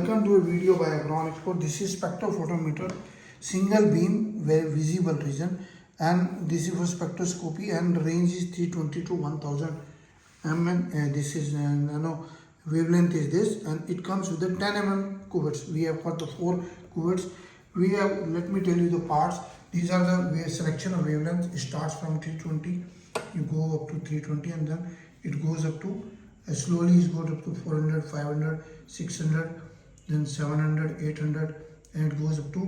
Welcome to a video by Abron Export. This is spectrophotometer, single beam visible region, and this is for spectroscopy, and the range is 320 to 1000 mm. This is nano wavelength is this, and it comes with the 10 mm cuvettes. We have got the 4 cuvettes. We have, let me tell you the parts. These are the selection of wavelengths. It starts from 320, you go up to 320, and then it goes up to slowly it goes up to 400, 500, 600, then 700, 800, and it goes up to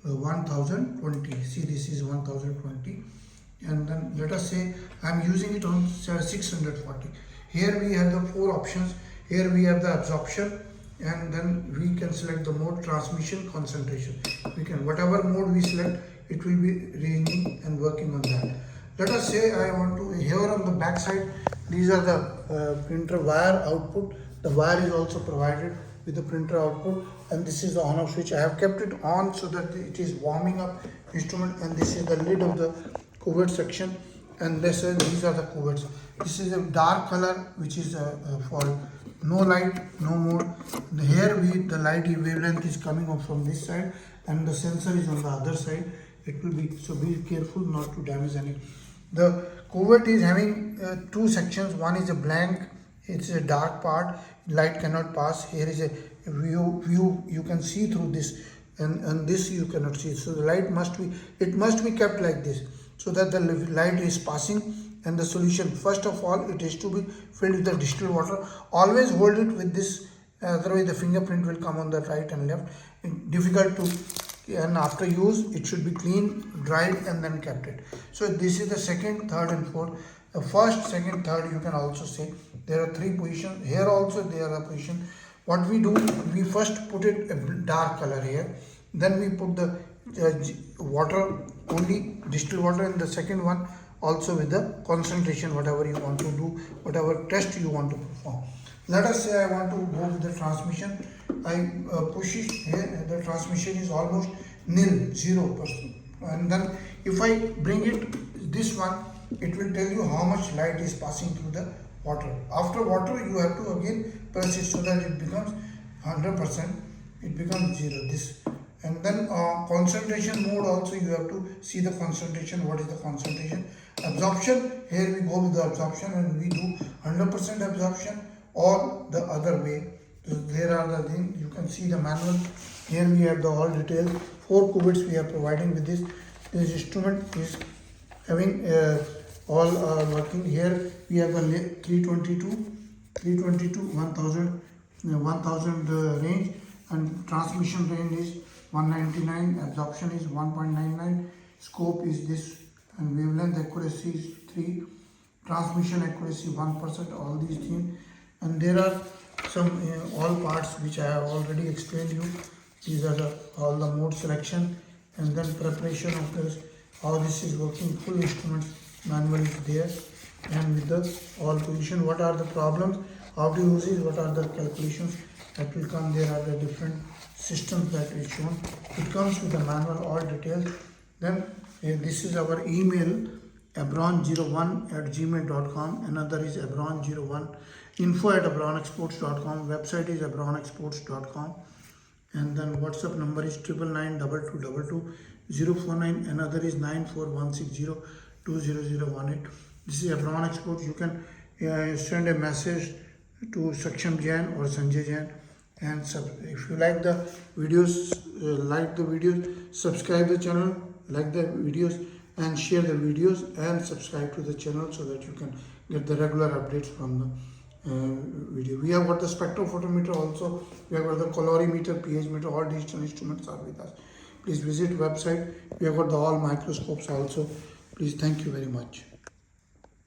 1020. See, this is 1020, and then let us say I am using it on 640. Here we have the 4 options. Here we have the absorption, and then we can select the mode, transmission, concentration. We can, whatever mode we select, it will be ranging and working on that. Let us say I want to, here on the back side, these are the printer wire output. The wire is also provided with the printer output, and this is the on off switch. I have kept it on so that it is warming up instrument, and this is the lid of the cuvette section, and these are the cuvettes. This is a dark color which is for no light, no mode. Here the light wavelength is coming up from this side, and the sensor is on the other side. It will be, so be careful not to damage any. The cuvette is having 2 sections. One is a blank, it's a dark part, light cannot pass. Here is a view, you can see through this, and this you cannot see. So the light must be kept like this, so that the light is passing. And the solution, first of all, it is to be filled with the distilled water. Always hold it with this, otherwise the fingerprint will come on the right and left. Difficult to, and after use it should be clean, dried, and then kept it. So this is the second, third, and fourth. The first, second, third, you can also say there are 3 positions. Here also there are positions. What we do, we first put it a dark color here, then we put the water, only distilled water, in the second one also with the concentration, whatever you want to do, whatever test you want to perform. Let us say I want to go with the transmission. I push it here, the transmission is almost nil, 0%. And then if I bring it this one, it will tell you how much light is passing through the water. After water, you have to again press it so that it becomes 100%, it becomes 0, this. And then concentration mode also, you have to see the concentration, what is the concentration. Absorption, here we go with the absorption, and we do 100% absorption, or the other way. So there are the things, you can see the manual. Here we have the all details. 4 cuvettes we are providing with this. This instrument is having all working. Here we have the 322 1000 range, and transmission range is 199, absorption is 1.99, scope is this, and wavelength accuracy is 3, transmission accuracy 1%, all these things. And there are some all parts which I have already explained you. These are all the mode selection, and then preparation of this, how this is working. Full instrument manual is there, and with the all position, what are the problems, how to use it, what are the calculations that will come. There are the different systems that is shown. It comes with the manual, all details. Then this is our email, abron01@gmail.com. Another is abron01, info@abronexports.com. Website is abronexports.com. And then WhatsApp number is 9992222 Another is 94160200018. This is Abron Exports. You can send a message to Saksham Jain or Sanjay Jain. And if you like the videos, subscribe the channel, like the videos, and share the videos, and subscribe to the channel so that you can get the regular updates from the video. We have got the spectrophotometer also. We have got the colorimeter, pH meter, all digital instruments are with us. Please visit website. We have got the all microscopes also. Please, thank you very much.